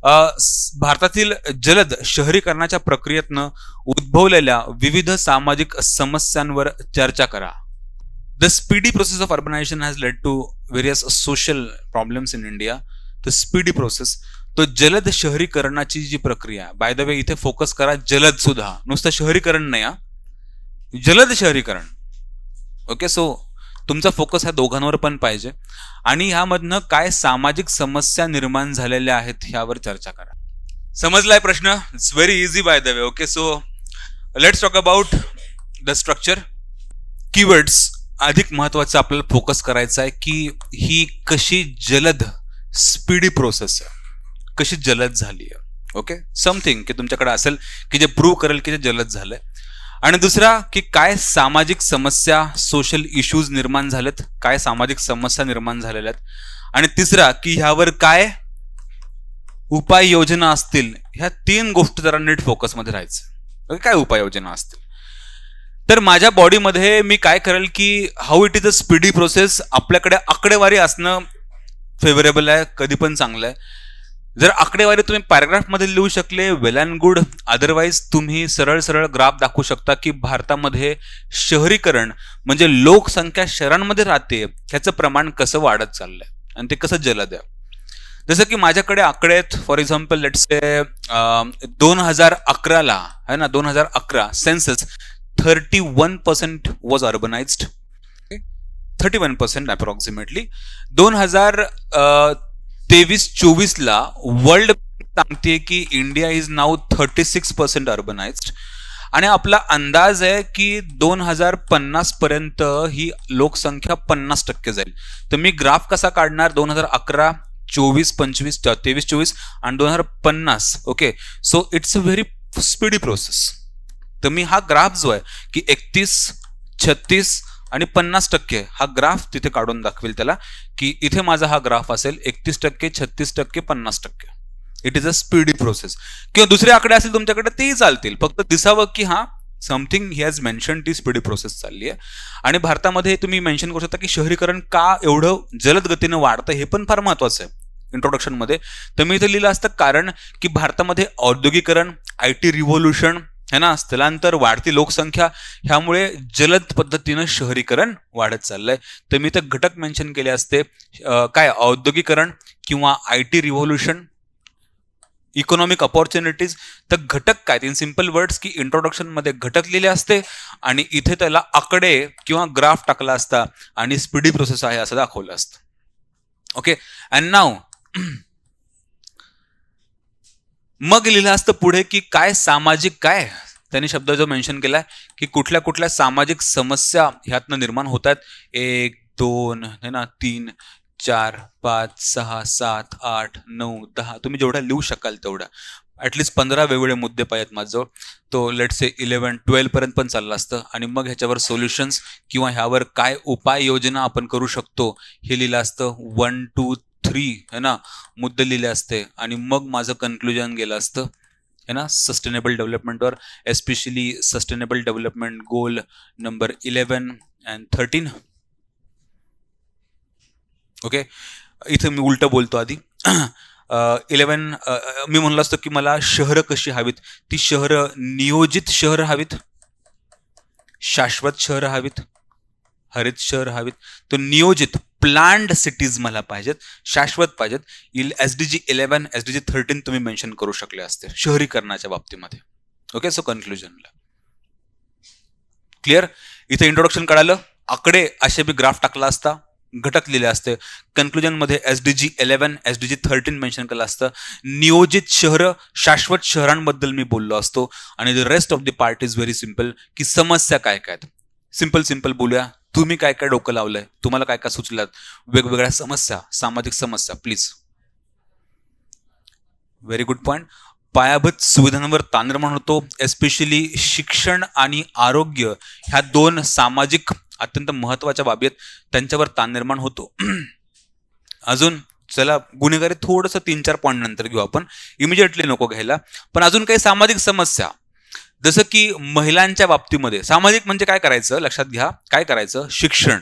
भारतातील जलद शहरीकरणाच्या प्रक्रियेतनं उद्भवलेल्या विविध सामाजिक समस्यांवर चर्चा करा. The speedy process of urbanization has led to various social problems in India. The speedy process, तो जलद शहरीकरणाची जी प्रक्रिया, बाय द वे इथे फोकस करा जलद सुद्धा, नुसतं शहरीकरण नाही, जलद शहरीकरण. ओके, सो तुमचा फोकस ह्या दोघांवर पण पाहिजे. आणि ह्यामधनं काय सामाजिक समस्या निर्माण झालेल्या आहेत ह्यावर चर्चा करा. समजलाय प्रश्न? It's very easy by the way. Okay, so let's talk about the structure. Keywords अधिक महत्वाचं आपल्याला फोकस करायचं आहे की ही कशी जलद स्पीडी प्रोसेस आहे, कशी जलद झाली आहे. ओके, समथिंग की तुमच्याकडे असेल की जे प्रूव्ह करेल की ते जलद झालंय. आणि दुसरा की काय सामाजिक समस्या, सोशल इश्यूज निर्माण झालेत, काय सामाजिक समस्या निर्माण झालेल्या आहेत. आणि तिसरा की ह्यावर काय उपाययोजना असतील. ह्या तीन गोष्टी जरा नीट फोकसमध्ये राहायचं. काय उपाययोजना असतील तर माझ्या बॉडीमध्ये मी काय करेल की how it is a speedy process. आपल्याकडे आकडेवारी असणं फेवरेबल आहे, कधी पण चांगलं आहे. जर आकडेवारी तुम्ही पॅराग्राफमध्ये लिहू शकले, वेल अँड गुड. अदरवाईज तुम्ही सरळ सरळ ग्राफ दाखवू शकता की भारतामध्ये शहरीकरण म्हणजे लोकसंख्या शहरांमध्ये राहते ह्याचं प्रमाण कसं वाढत चाललंय आणि ते कसं जलद आहे. जसं की माझ्याकडे आकडे आहेत. फॉर एक्झाम्पल लेट्स से 2011 है ना, 2011 सेन्सस 31% was urbanized. 31% अप्रॉक्सिमेटली. 2023-24 ला वर्ल्ड सांगते की इंडिया इज नाऊ 36% अर्बनाइज्ड. आणि आपला अंदाज आहे की 2050 पर्यंत ही लोकसंख्या 50% जाईल. तर मी ग्राफ कसा काढणार? 2011, 24, 25, 23, 24 आणि 2050. Okay, so it's a very speedy process. तर मी हा ग्राफ जो आहे की 31, 36 आणि 50% हा ग्राफ तिथे काढून दाखवेल त्याला की इथे माझा हा ग्राफ असेल 31%, 36%, 50%. It is a speedy process. किंवा दुसरे आकडे असेल तुमच्याकडे तेही चालतील, फक्त दिसावं की हा समथिंग ही हॅज मेन्शन ती स्पीडी प्रोसेस चालली आहे. आणि भारतामध्ये तुम्ही मेन्शन करू शकता की शहरीकरण का एवढं जलद गतीनं वाढतं हे पण फार महत्वाचं आहे इंट्रोडक्शन मध्ये. तर मी इथे लिहिलं असतं कारण की भारतामध्ये औद्योगिकरण, IT रिव्होल्युशन है ना, स्थलांतर, वाढती लोकसंख्या ह्यामुळे जलद पद्धतीनं शहरीकरण वाढत चाललंय. तर मी तर घटक मेन्शन केले असते काय, औद्योगिकरण किंवा IT रिव्होल्युशन, इकॉनॉमिक ऑपॉर्च्युनिटीज. तर घटक काय, इन सिंपल वर्ड्स की इंट्रोडक्शन मध्ये घटक लिहिले असते आणि इथे त्याला आकडे किंवा ग्राफ टाकला असता आणि स्पीडी प्रोसेस आहे असं दाखवलं असतं. ओके, अँड नाव मग लिहिलं असतं पुढे की काय सामाजिक, काय त्यांनी शब्द जो मेन्शन केलाय की कुठल्या कुठल्या सामाजिक समस्या ह्यातनं निर्माण होत आहेत. 1, 2 है ना, 3, 4, 5, 6, 7, 8, 9, 10 तुम्ही जेवढा लिहू शकाल तेवढा. ऍटलिस्ट 15 वेगवेगळे मुद्दे पाहिजेत माझं. तो लेट्स से 11, 12 पर्यंत पण चाललं असतं. आणि मग ह्याच्यावर सोल्युशन्स किंवा ह्यावर काय उपाययोजना आपण करू शकतो हे लिहिलं असतं. 1, 2, 3 है ना मुद्दे लिहिले असते आणि मग माझं कन्क्लुजन गेलं असतं है ना सस्टेनेबल डेव्हलपमेंटवर, especially sustainable development goal number 11 and 13. Okay, इथे मी उलट बोलतो आधी. 11 मी म्हणलं असतं की मला शहरं कशी हवीत. ती शहरं नियोजित शहरं हवीत, शाश्वत शहरं हवीत, हरित शहर हवीत. तो नियोजित प्लॅन्ड सिटीज मला पाहिजेत, शाश्वत पाहिजेत. SDG 11, SDG 13 तुम्ही मेन्शन करू शकले असते शहरीकरणाच्या बाबतीमध्ये. ओके, सो कन्क्लुजनला क्लिअर. इथे इंट्रोडक्शन कळालं, आकडे असे बी ग्राफ टाकला असता, घटक लिहिले असते. कन्क्लुजन मध्ये SDG 11, SDG 13 मेन्शन केलं असतं. नियोजित शहर, शाश्वत शहरांबद्दल मी बोललो असतो. आणि the rest of the part is very simple की समस्या काय काय. सिम्पल बोलूया. तुम्ही काय काय डोकं लावलंय, तुम्हाला काय काय सुचलं, वेगवेगळ्या समस्या, सामाजिक समस्या, प्लीज. Very good point. पायाभूत सुविधांवर ताण निर्माण होतो, एस्पेशली शिक्षण आणि आरोग्य ह्या दोन सामाजिक अत्यंत महत्वाच्या बाबी आहेत, त्यांच्यावर ताण निर्माण होतो. अजून चला गुन्हेगारी थोडंसं 3-4 पॉईंट नंतर घेऊ आपण, इमिजिएटली नको घ्यायला. पण अजून काही सामाजिक समस्या, जसं की महिलांच्या बाबतीमध्ये सामाजिक म्हणजे काय करायचं लक्षात घ्या. काय करायचं, शिक्षण,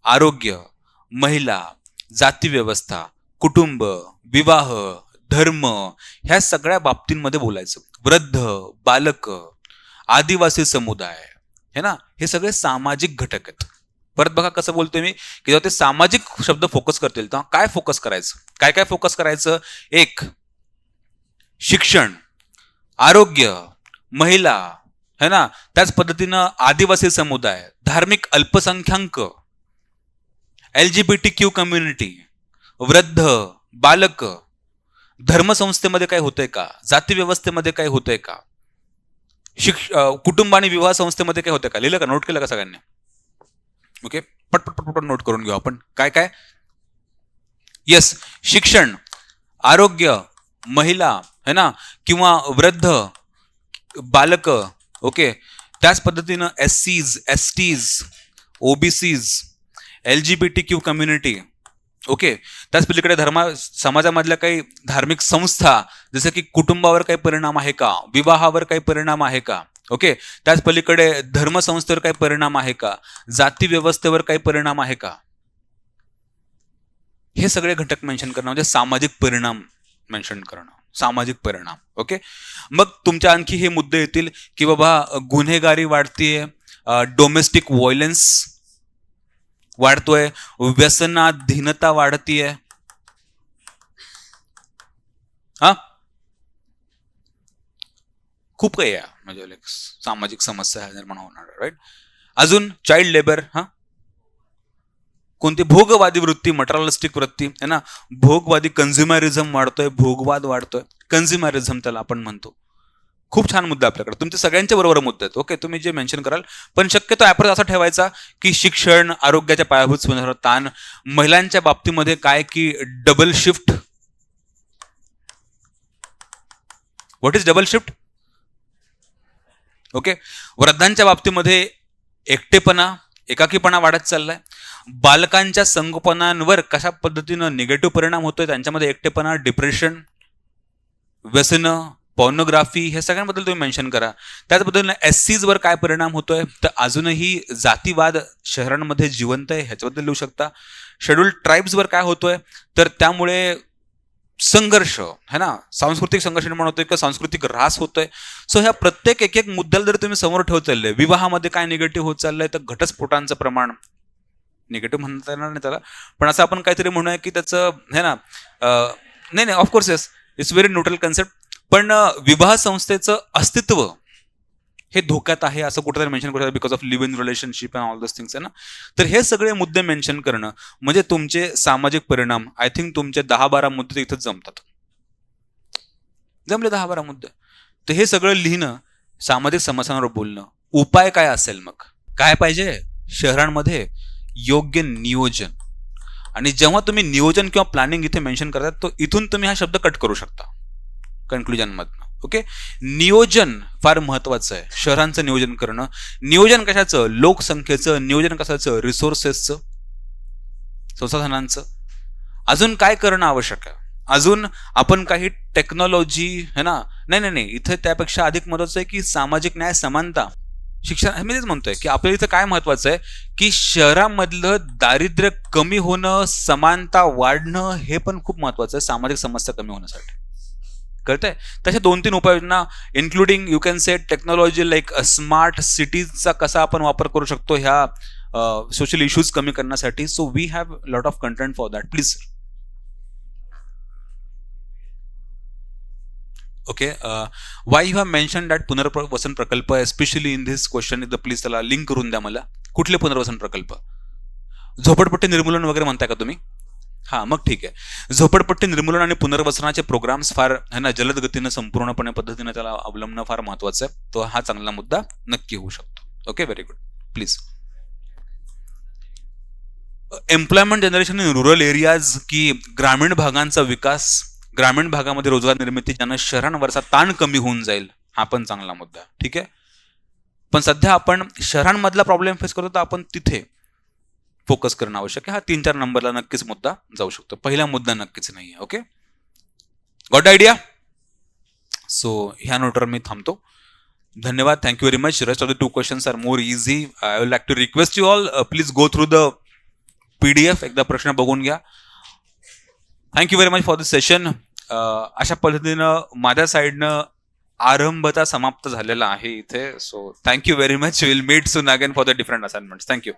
आरोग्य, महिला, जाती व्यवस्था, कुटुंब, विवाह, धर्म, ह्या सगळ्या बाबतींमध्ये बोलायचं. वृद्ध, बालक, आदिवासी समुदाय, हे ना, हे सगळे सामाजिक घटक आहेत. परत बघा कसं बोलतोय मी, की जेव्हा ते सामाजिक शब्द फोकस करतील तेव्हा काय फोकस करायचं, काय काय फोकस करायचं. एक, शिक्षण, आरोग्य, महिला, है ना, त्याच पद्धतीनं आदिवासी समुदाय, धार्मिक अल्पसंख्याक, LGBTQ कम्युनिटी, वृद्ध, बालक, धर्मसंस्थेमध्ये काय होतंय का, जाती व्यवस्थेमध्ये काय होतंय का, कुटुंब आणि विवाह संस्थेमध्ये काय होतंय का. लिहिलं का, नोट केलं का सगळ्यांनी? ओके, पटपट पटपट नोट करून घेऊ आपण. काय काय? येस, शिक्षण, आरोग्य, महिला, है ना, किंवा वृद्ध, बालक. ओके, त्याच पद्धतीनं SCs, STs, OBCs, LGBTQ community. Okay, त्याच पलीकडे समाजामधल्या काही धार्मिक संस्था, जसं की कुटुंबावर काही परिणाम आहे का, विवाहावर काही परिणाम आहे का. ओके, त्याच पलीकडे धर्मसंस्थेवर काही परिणाम आहे का, जाती व्यवस्थेवर काही परिणाम आहे का. हे सगळे घटक मेन्शन करणं म्हणजे सामाजिक परिणाम मेन्शन करणं, सामाजिक परिणाम. ओके, मग तुमच्या आणखी हे मुद्दे येतील की बाबा गुन्हेगारी वाढतीये, डोमेस्टिक व्हायलन्स वाढतोय, व्यसनाधीनता वाढतीये. हा, खूप काही आहे म्हणजे सामाजिक समस्या निर्माण होणार. राईट. अजून चाइल्ड लेबर, हा, कोणती भोगवादी वृत्ती, मटेरियलिस्टिक वृत्ती, है ना, भोगवादी कन्झ्युमरिझम वाढतोय, भोगवाद वाढतोय, कन्झ्युमरिझम त्याला आपण म्हणतो. खूप छान मुद्दा आपल्याकडे, तुमचे सगळ्यांच्या बरोबर मुद्दे आहेत. ओके, तुम्ही जे मेन्शन कराल, पण शक्यतो ऍप्रोच असा ठेवायचा की शिक्षण, आरोग्याच्या पायाभूत सुविधांवर ताण, महिलांच्या बाबतीमध्ये काय की double shift. What is double shift? Okay, वृद्धांच्या बाबतीमध्ये एकटेपणा, एकाकीपणा वाढत चाललाय. बालकांच्या संगोपनावर कशा पद्धतीनं निगेटिव्ह परिणाम होतोय, त्यांच्यामध्ये एकटेपणा, डिप्रेशन, व्यसन, पॉर्नोग्राफी, हे सगळ्यांबद्दल तुम्ही मेन्शन करा. त्याचबद्दल SCs वर काय परिणाम होतोय, तर अजूनही जातीवाद शहरांमध्ये जिवंत आहे, ह्याच्याबद्दल लिहू शकता. शेड्यूल्ड ट्राईब्सवर काय होतोय, तर त्यामुळे संघर्ष, है ना, सांस्कृतिक संघर्ष निर्माण होतोय किंवा सांस्कृतिक ऱ्हास होतोय. सो ह्या प्रत्येक एक एक मुद्द्याला जर तुम्ही समोर ठेवत चालले, विवाहामध्ये काय निगेटिव्ह होत चाललंय, तर घटस्फोटांचं प्रमाण, निगेटिव्ह म्हणता येणार नाही त्याला, पण असं आपण काहीतरी म्हणूया की त्याचं, है ना, नाही नाही, of course yes, it's very neutral concept, पण विवाह संस्थेचं अस्तित्व हे धोक्यात आहे असं कुठेतरी मेन्शन करतात, because of live in relationship and all this things, आहे ना. तर हे सगळे मुद्दे मेन्शन करणं म्हणजे तुमचे सामाजिक परिणाम, आय थिंक तुमचे 10-12 मुद्दे इथंच जमतात. जमले 10-12 मुद्दे. तर हे सगळं लिहिणं, सामाजिक समस्यांवर बोलणं, उपाय काय असेल, मग काय पाहिजे शहरांमध्ये, योग्य नियोजन. आणि जेव्हा तुम्ही नियोजन किंवा प्लॅनिंग इथे मेन्शन करतात, तो इथून तुम्ही हा शब्द कट करू शकता कन्क्लुजन मधनं. ओके, नियोजन फार महत्वाचं आहे, शहरांचं नियोजन करणं. नियोजन कशाचं? लोकसंख्येचं. नियोजन कशाचं? रिसोर्सेसचं, संसाधनांचं. अजून काय करणं आवश्यक आहे? अजून आपण काही टेक्नॉलॉजी, है ना, नाही नाही, इथं त्यापेक्षा अधिक महत्वाचं आहे की सामाजिक न्याय, समानता, शिक्षण. मी तेच म्हणतोय की आपल्याला इथं काय महत्वाचं आहे की शहरामधलं दारिद्र्य कमी होणं, समानता वाढणं, हे पण खूप महत्वाचं आहे सामाजिक समस्या कमी होण्यासाठी. कळतंय? तशा 2-3 उपाययोजना, including you can say technology, like smart सिटीजचा कसा आपण वापर करू शकतो ह्या सोशल इश्यूज कमी करण्यासाठी. So we have lot of content for that. Please. Okay, why you have mention that पुनर्वसन प्रकल्प, especially in this question, is the please त्याला लिंक करून द्या मला. कुठले पुनर्वसन प्रकल्प? झोपडपट्टी निर्मूलन वगैरे म्हणताय का तुम्ही? हा, मग ठीक आहे. झोपडपट्टी निर्मूलन आणि पुनर्वसनाचे प्रोग्राम्स फार, है ना, जलद गतीनं, संपूर्णपणे पद्धतीने त्याला अवलंबणं फार महत्वाचं आहे. तो हा चांगला मुद्दा नक्की होऊ शकतो. Okay, very good. Please. Employment generation in rural areas, की ग्रामीण भागांचा विकास, ग्रामीण भागामध्ये रोजगार निर्मिती, ज्यानं शहरांवरचा ताण कमी होऊन जाईल, हा पण चांगला मुद्दा. ठीक आहे, पण सध्या आपण शहरांमधला प्रॉब्लेम फेस करतो, तर आपण तिथे फोकस करणं आवश्यक आहे. हा 3-4 नंबरला नक्कीच मुद्दा जाऊ शकतो, पहिला मुद्दा नक्कीच नाही आहे. Okay, got idea? सो ह्या नोटवर मी थांबतो. धन्यवाद. Thank you very much. Rest of the 2 questions are more easy. I would like to request you all, please go through the PDF, एकदा प्रश्न बघून घ्या. Thank you very much for this session. अशा पद्धतीनं माझ्या साईडनं आरंभता समाप्त झालेला आहे इथे. So thank you very much. Will meet soon again for the different assignments. Thank you.